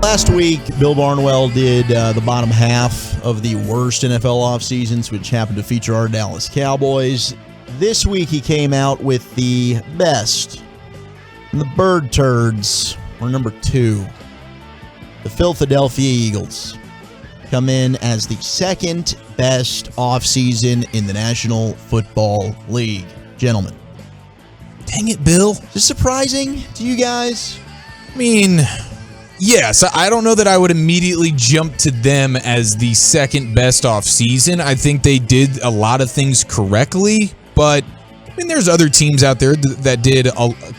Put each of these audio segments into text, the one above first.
Last week, Bill Barnwell did the bottom half of the worst NFL off seasons, which happened to feature our Dallas Cowboys. This week, he came out with the best. And the Bird Turds were number 2. The Philadelphia Eagles come in as the second best offseason in the National Football League. Gentlemen. Dang it, Bill. Is this surprising to you guys? I mean, yes. I don't know that I would immediately jump to them as the second best offseason. I think they did a lot of things correctly, but I mean, there's other teams out there that did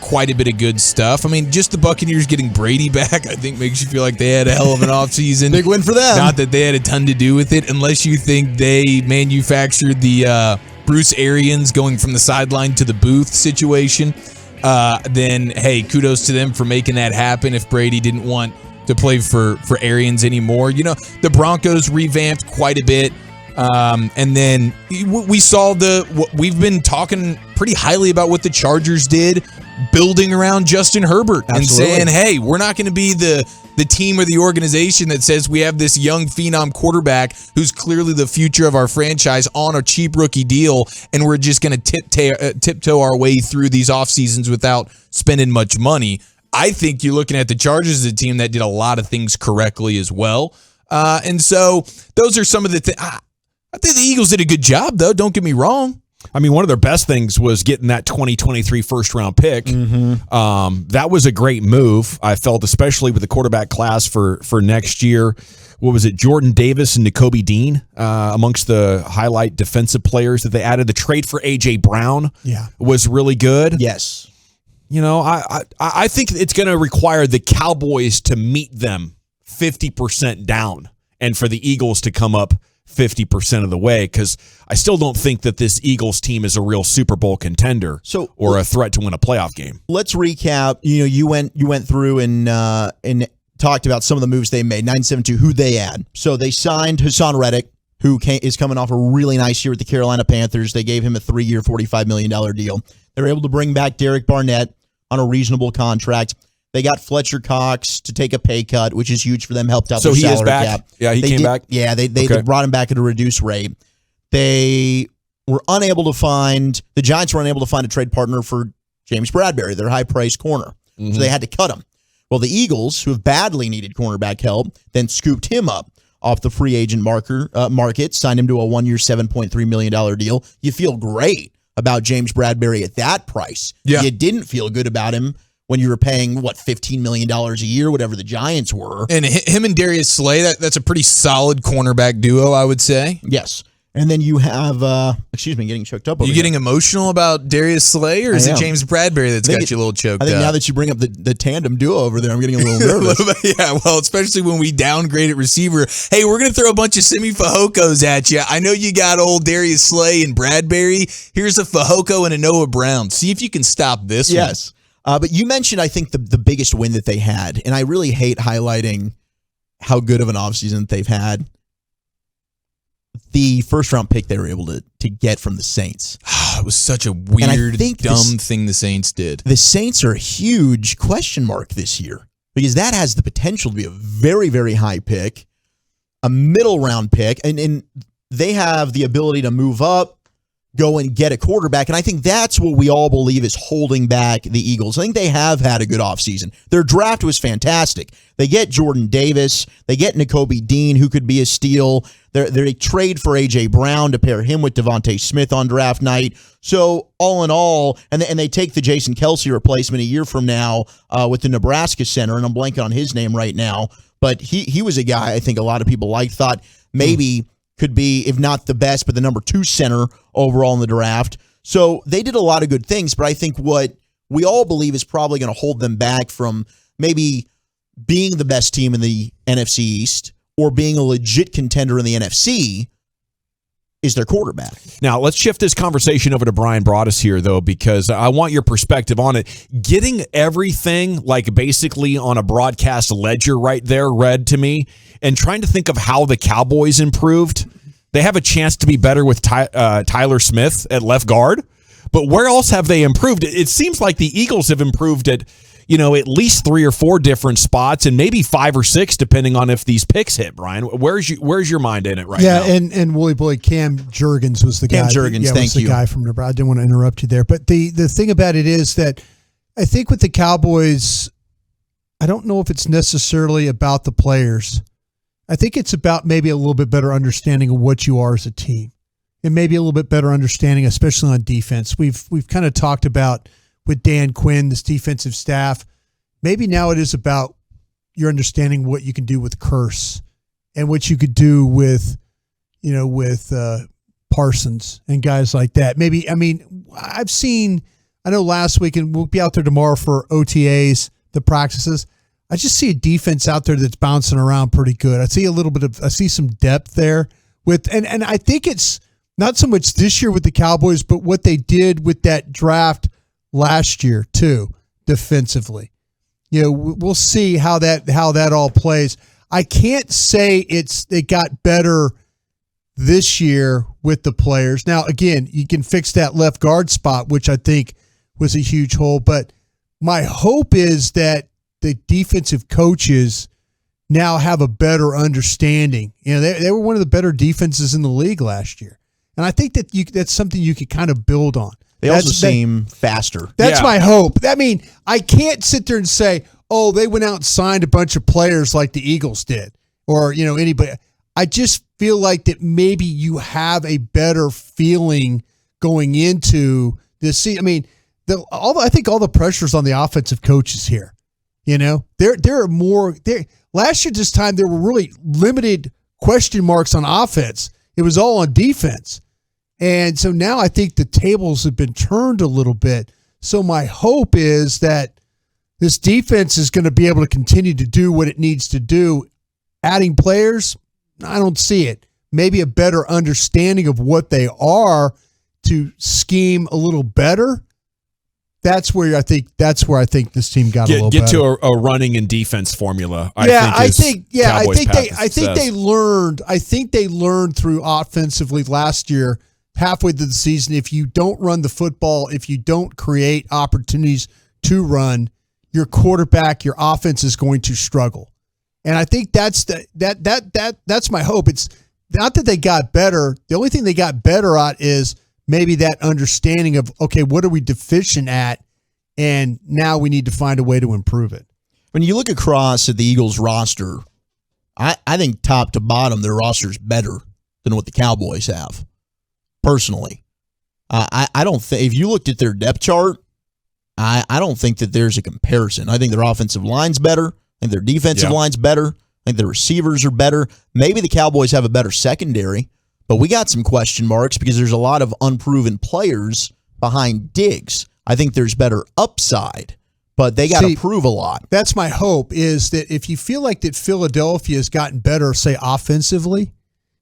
quite a bit of good stuff. I mean, just the Buccaneers getting Brady back, I think, makes you feel like they had a hell of an offseason. Big win for them. Not that they had a ton to do with it, unless you think they manufactured the Bruce Arians going from the sideline to the booth situation. Then, hey, kudos to them for making that happen if Brady didn't want to play for Arians anymore. You know, the Broncos revamped quite a bit. And then we saw we've been talking pretty highly about what the Chargers did, building around Justin Herbert. Absolutely. And saying, hey, we're not going to be the team or the organization that says we have this young phenom quarterback who's clearly the future of our franchise on a cheap rookie deal, and we're just going to tiptoe our way through these off seasons without spending much money. I think you're looking at the Chargers as a team that did a lot of things correctly as well. And so those are some of the things. I think the Eagles did a good job, though. Don't get me wrong. I mean, one of their best things was getting that 2023 first-round pick. Mm-hmm. That was a great move, I felt, especially with the quarterback class for next year. What was it, Jordan Davis and Nakobe Dean amongst the highlight defensive players that they added. The trade for A.J. Brown was really good. Yes. You know, I think it's going to require the Cowboys to meet them 50% down and for the Eagles to come up 50% of the way, because I still don't think that this Eagles team is a real Super Bowl contender or a threat to win a playoff game. Let's recap. You went through and talked about some of the moves they made. 972, who they had. So they signed Hassan Reddick, who is coming off a really nice year with the Carolina Panthers. They gave him a 3-year, $45 million deal. They were able to bring back Derek Barnett on a reasonable contract. They got Fletcher Cox to take a pay cut, which is huge for them, helped out their salary cap. So he is back? Yeah, he came back? Yeah, they brought him back at a reduced rate. The Giants were unable to find a trade partner for James Bradberry, their high-priced corner. Mm-hmm. So they had to cut him. Well, the Eagles, who have badly needed cornerback help, then scooped him up off the free agent market, signed him to a 1-year, $7.3 million deal. You feel great about James Bradberry at that price. Yeah. You didn't feel good about him when you were paying, $15 million a year, whatever the Giants were. And him and Darius Slay, that's a pretty solid cornerback duo, I would say. Yes. And then you have, getting choked up over You getting emotional about Darius Slay, or is it James Bradberry that's got you a little choked up? I think now that you bring up the tandem duo over there, I'm getting a little nervous. Yeah, well, especially when we downgrade at receiver. Hey, we're going to throw a bunch of Simi Fehokos at you. I know you got old Darius Slay and Bradberry. Here's a Fehoko and a Noah Brown. See if you can stop this one. Yes. But you mentioned, I think, the biggest win that they had, and I really hate highlighting how good of an offseason they've had. The first-round pick they were able to get from the Saints. It was such a weird, dumb thing the Saints did. The Saints are a huge question mark this year, because that has the potential to be a very, very high pick, a middle-round pick, and they have the ability to move up, go and get a quarterback, and I think that's what we all believe is holding back the Eagles. I think they have had a good offseason. Their draft was fantastic. They get Jordan Davis. They get Nakobe Dean, who could be a steal. They trade for A.J. Brown to pair him with Devontae Smith on draft night. So all in all, and they take the Jason Kelce replacement a year from now with the Nebraska center, and I'm blanking on his name right now, but he was a guy I think a lot of people thought maybe could be, if not the best, but the number 2 center overall in the draft. So they did a lot of good things, but I think what we all believe is probably going to hold them back from maybe being the best team in the NFC East or being a legit contender in the NFC is their quarterback. Now, let's shift this conversation over to Brian Broaddus here, though, because I want your perspective on it. Getting everything, basically on a broadcast ledger right there, read to me, and trying to think of how the Cowboys improved. They have a chance to be better with Tyler Smith at left guard, but where else have they improved? It seems like the Eagles have improved at, at least 3 or 4 different spots and maybe 5 or 6 depending on if these picks hit, Brian. Where's your mind in it right now? Yeah, and Wooly Boy, Cam Jurgens was the guy. Cam Jurgens, thank you. Guy from Nebraska. I didn't want to interrupt you there. But the thing about it is that I think with the Cowboys, I don't know if it's necessarily about the players. I think it's about maybe a little bit better understanding of what you are as a team. And maybe a little bit better understanding, especially on defense. We've kind of talked about with Dan Quinn, this defensive staff. Maybe now it is about your understanding what you can do with Curse and what you could do with Parsons and guys like that. Maybe, I know last week, and we'll be out there tomorrow for OTAs, the practices. I just see a defense out there that's bouncing around pretty good. I see some depth there and I think it's not so much this year with the Cowboys, but what they did with that draft last year too, defensively. We'll see how that all plays. I can't say it got better this year with the players. Now, again, you can fix that left guard spot, which I think was a huge hole. But my hope is that the defensive coaches now have a better understanding. They were one of the better defenses in the league last year. And I think that's something you could kind of build on. They also seem faster. That's my hope. I can't sit there and say, oh, they went out and signed a bunch of players like the Eagles did or, anybody. I just feel like that maybe you have a better feeling going into this season. I think all the pressure's on the offensive coaches here. There are more. Last year this time there were really limited question marks on offense. It was all on defense. And so now I think the tables have been turned a little bit. So my hope is that this defense is going to be able to continue to do what it needs to do. Adding players, I don't see it. Maybe a better understanding of what they are to scheme a little better. That's where I think this team got a little better. Get to a running and defense formula. I think they learned through offensively last year, halfway through the season. If you don't run the football, if you don't create opportunities to run, your quarterback, your offense is going to struggle. And I think that's my hope. It's not that they got better. The only thing they got better at is maybe that understanding of, okay, what are we deficient at? And now we need to find a way to improve it. When you look across at the Eagles roster, I think top to bottom, their roster is better than what the Cowboys have, personally. I don't think, if you looked at their depth chart, I don't think that there's a comparison. I think their offensive line's better. I think their defensive line's better. I think their receivers are better. Maybe the Cowboys have a better secondary. But we got some question marks because there's a lot of unproven players behind Diggs. I think there's better upside, but they got to prove a lot. That's my hope, is that if you feel like that Philadelphia has gotten better, say, offensively,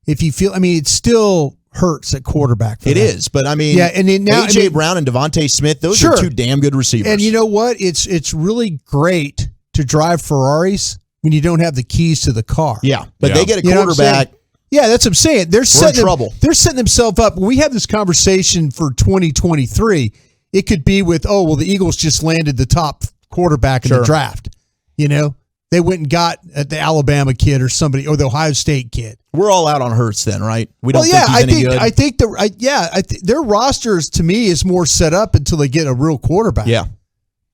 if you feel, it still hurts at quarterback. It is, but and now A.J. Brown and Devontae Smith, those are two damn good receivers. And you know what? It's really great to drive Ferraris when you don't have the keys to the car. Yeah, but they get a quarterback. Yeah, that's what I'm saying. They're trouble. They're setting themselves up. When we have this conversation for 2023, it could be with, the Eagles just landed the top quarterback in the draft. They went and got the Alabama kid or somebody, or the Ohio State kid. We're all out on Hurts then, right? We don't think he's any good. I think their rosters, to me, is more set up until they get a real quarterback. Yeah.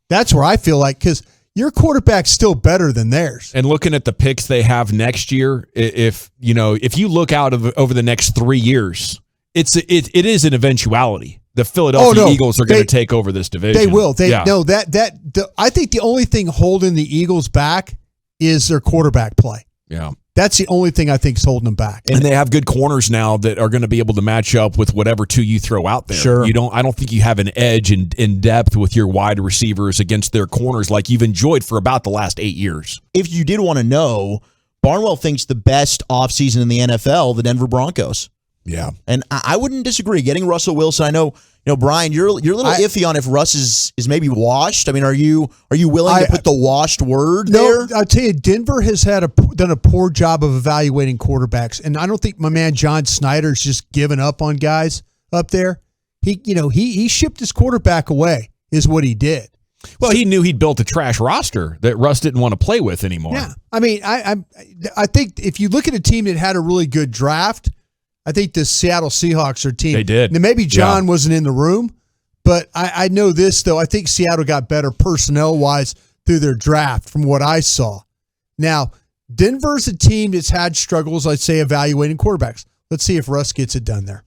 That's where I feel like, because your quarterback's still better than theirs. And looking at the picks they have next year, if you look out over the next 3 years, it is an eventuality. The Philadelphia Eagles are going to take over this division. They will. I think the only thing holding the Eagles back is their quarterback play. Yeah. That's the only thing I think is holding them back. And they have good corners now that are going to be able to match up with whatever two you throw out there. Sure. I don't think you have an edge in depth with your wide receivers against their corners like you've enjoyed for about the last 8 years. If you did want to know, Barnwell thinks the best offseason in the NFL, the Denver Broncos. Yeah. And I wouldn't disagree. Getting Russell Wilson, I know, Brian, you're a little iffy on if Russ is maybe washed. Are you willing to put the washed word there? I'll tell you, Denver has done a poor job of evaluating quarterbacks, and I don't think my man John Snyder's just given up on guys up there. He shipped his quarterback away, is what he did. Well, he knew he'd built a trash roster that Russ didn't want to play with anymore. Yeah, I mean, I think if you look at a team that had a really good draft, I think the Seattle Seahawks are a team. They did. Now, maybe John wasn't in the room, but I know this, though. I think Seattle got better personnel-wise through their draft from what I saw. Now, Denver's a team that's had struggles, I'd say, evaluating quarterbacks. Let's see if Russ gets it done there.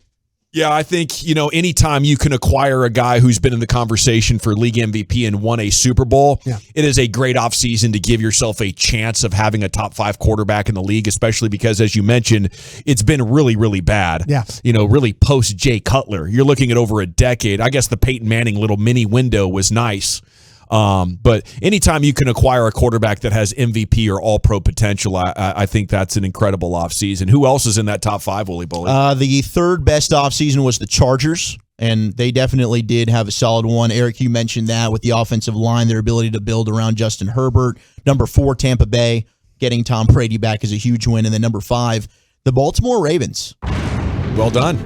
Yeah, I think, anytime you can acquire a guy who's been in the conversation for league MVP and won a Super Bowl, it is a great offseason to give yourself a chance of having a top 5 quarterback in the league, especially because, as you mentioned, it's been really, really bad. Yeah. Really post Jay Cutler. You're looking at over a decade. I guess the Peyton Manning little mini window was nice. But anytime you can acquire a quarterback that has MVP or all-pro potential, I think that's an incredible offseason. Who else is in that top 5, Wooly Bully? The third best offseason was the Chargers, and they definitely did have a solid one. Eric, you mentioned that with the offensive line, their ability to build around Justin Herbert. Number 4, Tampa Bay, getting Tom Brady back is a huge win. And then number 5, the Baltimore Ravens. Well done.